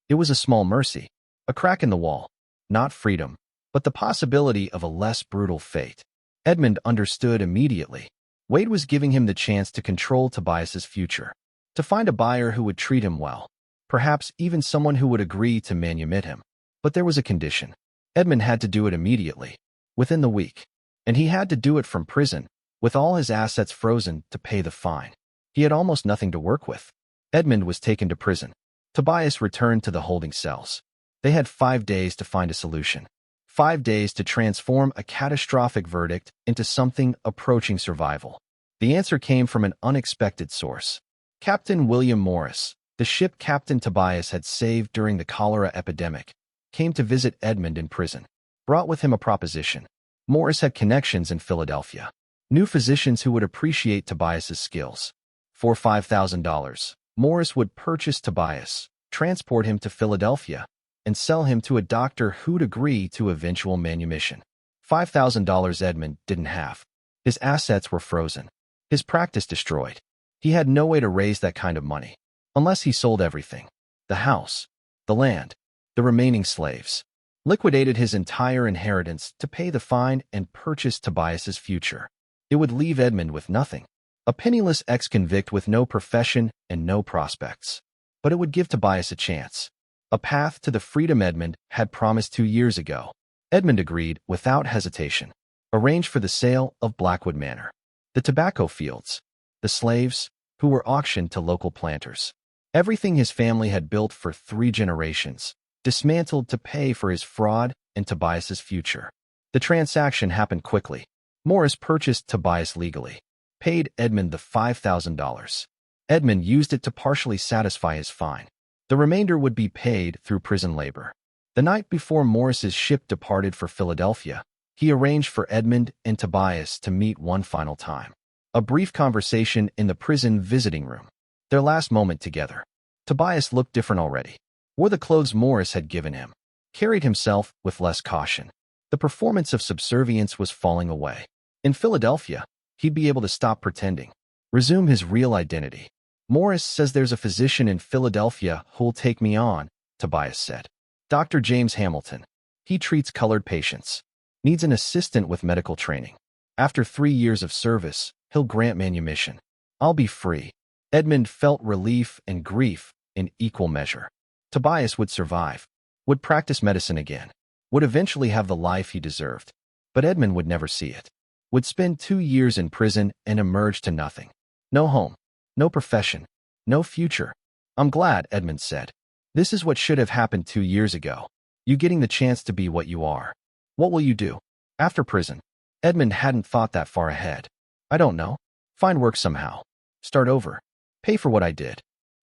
It was a small mercy, a crack in the wall, not freedom, but the possibility of a less brutal fate. Edmund understood immediately. Wade was giving him the chance to control Tobias's future, to find a buyer who would treat him well, perhaps even someone who would agree to manumit him. But there was a condition. Edmund had to do it immediately, within the week, and he had to do it from prison, with all his assets frozen to pay the fine. He had almost nothing to work with. Edmund was taken to prison. Tobias returned to the holding cells. They had 5 days to find a solution. 5 days to transform a catastrophic verdict into something approaching survival. The answer came from an unexpected source. Captain William Morris, the ship Captain Tobias had saved during the cholera epidemic, came to visit Edmund in prison. Brought with him a proposition. Morris had connections in Philadelphia. Knew physicians who would appreciate Tobias's skills. For $5,000, Morris would purchase Tobias, transport him to Philadelphia, and sell him to a doctor who'd agree to eventual manumission. $5,000 Edmund didn't have. His assets were frozen. His practice destroyed. He had no way to raise that kind of money, unless he sold everything. The house, the land, the remaining slaves. Liquidated his entire inheritance to pay the fine and purchase Tobias's future. It would leave Edmund with nothing. A penniless ex-convict with no profession and no prospects. But it would give Tobias a chance. A path to the freedom Edmund had promised 2 years ago. Edmund agreed without hesitation. Arranged for the sale of Blackwood Manor. The tobacco fields. The slaves, who were auctioned to local planters. Everything his family had built for 3 generations, dismantled to pay for his fraud and Tobias's future. The transaction happened quickly. Morris purchased Tobias legally. Paid Edmund the $5,000. Edmund used it to partially satisfy his fine. The remainder would be paid through prison labor. The night before Morris's ship departed for Philadelphia, he arranged for Edmund and Tobias to meet one final time. A brief conversation in the prison visiting room. Their last moment together. Tobias looked different already. Wore the clothes Morris had given him. Carried himself with less caution. The performance of subservience was falling away. In Philadelphia, he'd be able to stop pretending. Resume his real identity. Morris says there's a physician in Philadelphia who'll take me on, Tobias said. Dr. James Hamilton. He treats colored patients. Needs an assistant with medical training. After 3 years of service, he'll grant manumission. I'll be free. Edmund felt relief and grief in equal measure. Tobias would survive. Would practice medicine again. Would eventually have the life he deserved. But Edmund would never see it. Would spend 2 years in prison and emerge to nothing. No home. No profession. No future. I'm glad, Edmund said. This is what should have happened 2 years ago. You getting the chance to be what you are. What will you do? After prison. Edmund hadn't thought that far ahead. I don't know. Find work somehow. Start over. Pay for what I did.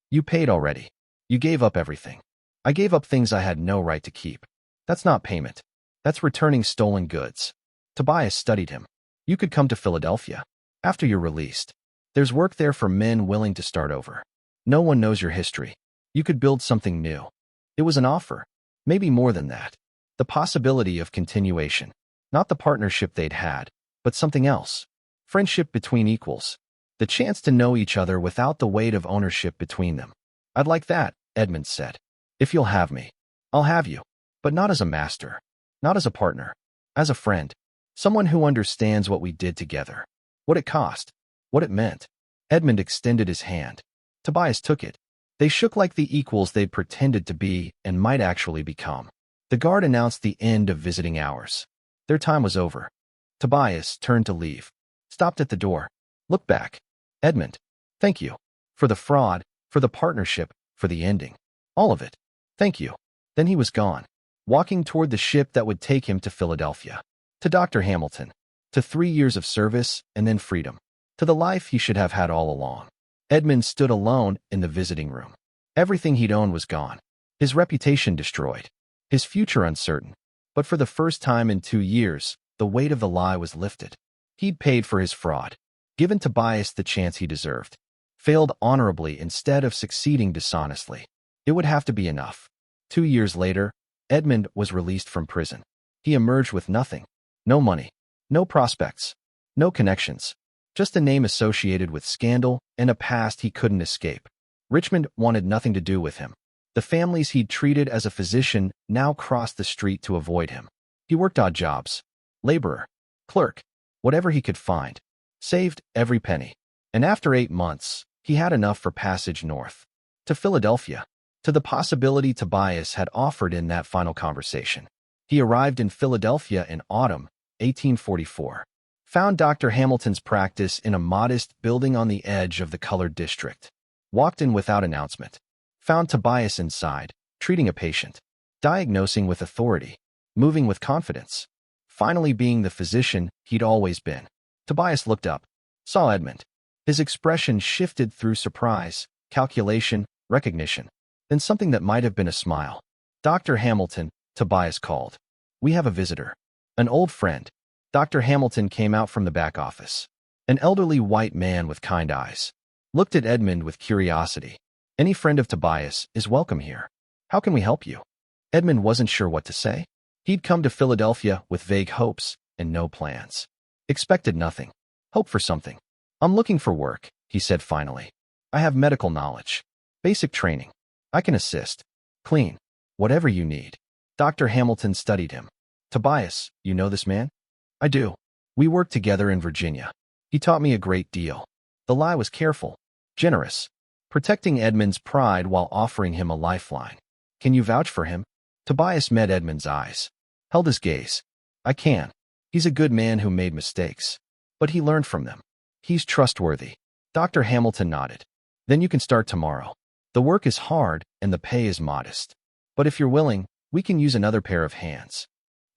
You paid already. You gave up everything. I gave up things I had no right to keep. That's not payment. That's returning stolen goods. Tobias studied him. You could come to Philadelphia. After you're released. There's work there for men willing to start over. No one knows your history. You could build something new. It was an offer. Maybe more than that. The possibility of continuation. Not the partnership they'd had, but something else. Friendship between equals. The chance to know each other without the weight of ownership between them. I'd like that, Edmund said. If you'll have me. I'll have you. But not as a master. Not as a partner. As a friend. Someone who understands what we did together. What it cost. What it meant. Edmund extended his hand. Tobias took it. They shook like the equals they'd pretended to be and might actually become. The guard announced the end of visiting hours. Their time was over. Tobias turned to leave. Stopped at the door. Looked back. Edmund. Thank you. For the fraud, for the partnership, for the ending. All of it. Thank you. Then he was gone. walking toward the ship that would take him to Philadelphia, to Dr. Hamilton, to 3 years of service and then freedom, to the life he should have had all along. Edmund stood alone in the visiting room. Everything he'd owned was gone, his reputation destroyed, his future uncertain. But for the first time in 2 years, the weight of the lie was lifted. He'd paid for his fraud, given Tobias the chance he deserved, failed honorably instead of succeeding dishonestly. It would have to be enough. 2 years later, Edmund was released from prison. He emerged with nothing. No money, no prospects, no connections, just a name associated with scandal and a past he couldn't escape. Richmond wanted nothing to do with him. The families he'd treated as a physician now crossed the street to avoid him. He worked odd jobs, laborer, clerk, whatever he could find, saved every penny. And after 8 months, he had enough for passage north, to Philadelphia, to the possibility Tobias had offered in that final conversation. He arrived in Philadelphia in autumn 1844, found Dr. Hamilton's practice in a modest building on the edge of the colored district, walked in without announcement, found Tobias inside, treating a patient, diagnosing with authority, moving with confidence, finally being the physician he'd always been. Tobias looked up, saw Edmund. His expression shifted through surprise, calculation, recognition, then something that might have been a smile. "Dr. Hamilton," Tobias called. "We have a visitor." An old friend. Dr. Hamilton came out from the back office. An elderly white man with kind eyes. Looked at Edmund with curiosity. "Any friend of Tobias is welcome here. How can we help you?" Edmund wasn't sure what to say. He'd come to Philadelphia with vague hopes and no plans. Expected nothing. Hoped for something. "I'm looking for work," he said finally. "I have medical knowledge. Basic training. I can assist. Clean. Whatever you need." Dr. Hamilton studied him. "Tobias, you know this man?" "I do. We worked together in Virginia. He taught me a great deal." The lie was careful, generous, protecting Edmund's pride while offering him a lifeline. "Can you vouch for him?" Tobias met Edmund's eyes, held his gaze. "I can. He's a good man who made mistakes, but he learned from them. He's trustworthy." Dr. Hamilton nodded. "Then you can start tomorrow. The work is hard and the pay is modest. But if you're willing, we can use another pair of hands."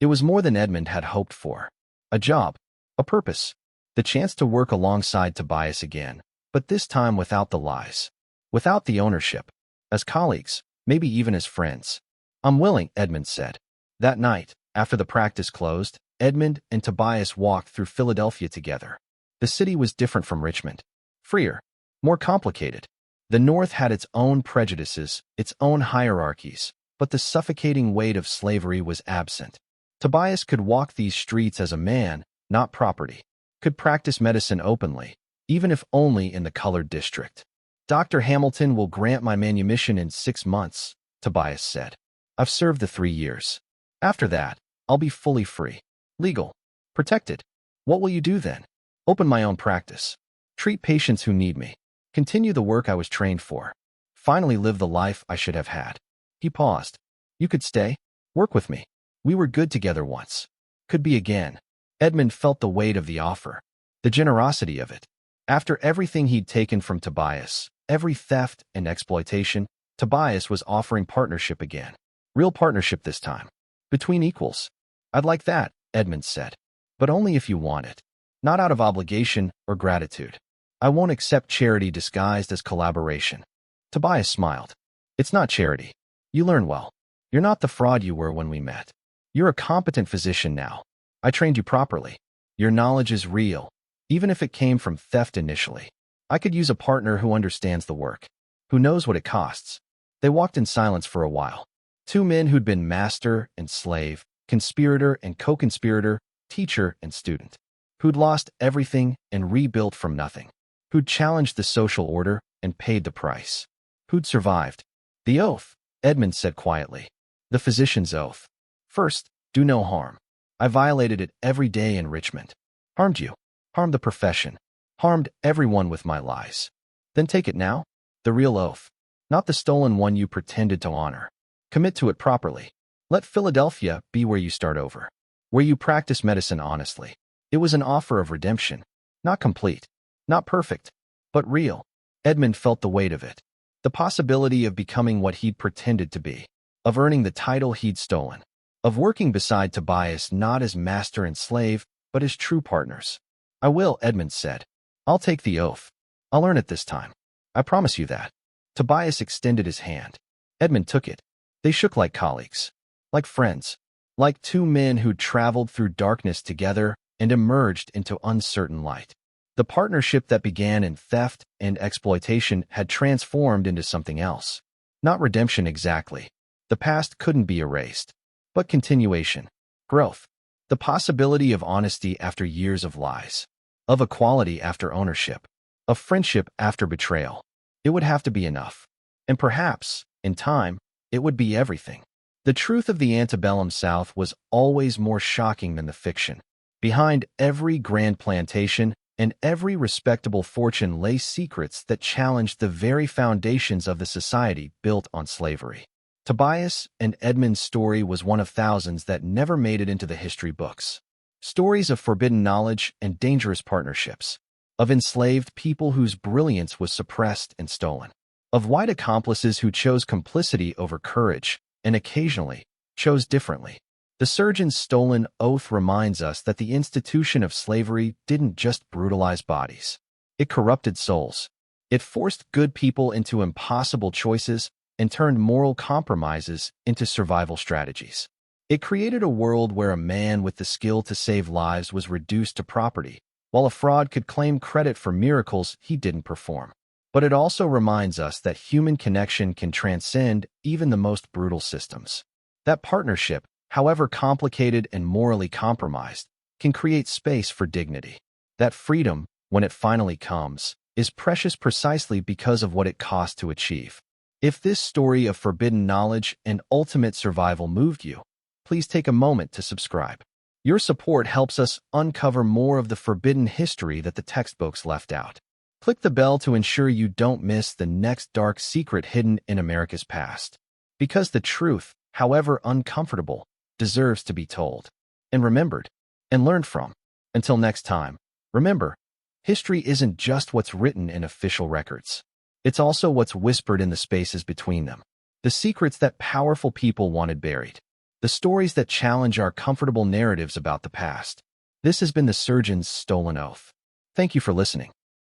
It was more than Edmund had hoped for. A job, a purpose, the chance to work alongside Tobias again, but this time without the lies, without the ownership, as colleagues, maybe even as friends. "I'm willing," Edmund said. That night, after the practice closed, Edmund and Tobias walked through Philadelphia together. The city was different from Richmond. Freer, more complicated. The North had its own prejudices, its own hierarchies, but the suffocating weight of slavery was absent. Tobias could walk these streets as a man, not property, could practice medicine openly, even if only in the colored district. "Dr. Hamilton will grant my manumission in 6 months, Tobias said. "I've served the 3 years. After that, I'll be fully free. Legal. Protected." "What will you do then?" "Open my own practice. Treat patients who need me. Continue the work I was trained for. Finally live the life I should have had." He paused. "You could stay? Work with me. We were good together once. Could be again." Edmund felt the weight of the offer, the generosity of it. After everything he'd taken from Tobias, every theft and exploitation, Tobias was offering partnership again. Real partnership this time. Between equals. "I'd like that," Edmund said. "But only if you want it. Not out of obligation or gratitude. I won't accept charity disguised as collaboration." Tobias smiled. "It's not charity. You learn well. You're not the fraud you were when we met. You're a competent physician now. I trained you properly. Your knowledge is real, even if it came from theft initially. I could use a partner who understands the work, who knows what it costs." They walked in silence for a while. Two men who'd been master and slave, conspirator and co-conspirator, teacher and student, who'd lost everything and rebuilt from nothing, who'd challenged the social order and paid the price, who'd survived. "The oath," Edmund said quietly. "The physician's oath. First, do no harm. I violated it every day in Richmond. Harmed you, harmed the profession, harmed everyone with my lies. Then take it now, the real oath, not the stolen one you pretended to honor. Commit to it properly. Let Philadelphia be where you start over, where you practice medicine honestly." It was an offer of redemption, not complete, not perfect, but real. Edmund felt the weight of it, the possibility of becoming what he'd pretended to be, of earning the title he'd stolen. of working beside Tobias not as master and slave, but as true partners. "I will," Edmund said. "I'll take the oath. I'll earn it this time. I promise you that." Tobias extended his hand. Edmund took it. They shook like colleagues, like friends, like two men who'd traveled through darkness together and emerged into uncertain light. The partnership that began in theft and exploitation had transformed into something else. Not redemption exactly. The past couldn't be erased. But continuation, growth, the possibility of honesty after years of lies, of equality after ownership, of friendship after betrayal. It would have to be enough. And perhaps, in time, it would be everything. The truth of the antebellum South was always more shocking than the fiction. Behind every grand plantation and every respectable fortune lay secrets that challenged the very foundations of the society built on slavery. Tobias and Edmund's story was one of thousands that never made it into the history books. Stories of forbidden knowledge and dangerous partnerships, of enslaved people whose brilliance was suppressed and stolen, of white accomplices who chose complicity over courage and occasionally chose differently. The surgeon's stolen oath reminds us that the institution of slavery didn't just brutalize bodies. It corrupted souls. It forced good people into impossible choices and turned moral compromises into survival strategies. It created a world where a man with the skill to save lives was reduced to property, while a fraud could claim credit for miracles he didn't perform. But it also reminds us that human connection can transcend even the most brutal systems. That partnership, however complicated and morally compromised, can create space for dignity. That freedom, when it finally comes, is precious precisely because of what it cost to achieve. If this story of forbidden knowledge and ultimate survival moved you, please take a moment to subscribe. Your support helps us uncover more of the forbidden history that the textbooks left out. Click the bell to ensure you don't miss the next dark secret hidden in America's past. Because the truth, however uncomfortable, deserves to be told, and remembered, and learned from. Until next time, remember, history isn't just what's written in official records. It's also what's whispered in the spaces between them. The secrets that powerful people wanted buried. The stories that challenge our comfortable narratives about the past. This has been the Surgeon's Stolen Oath. Thank you for listening.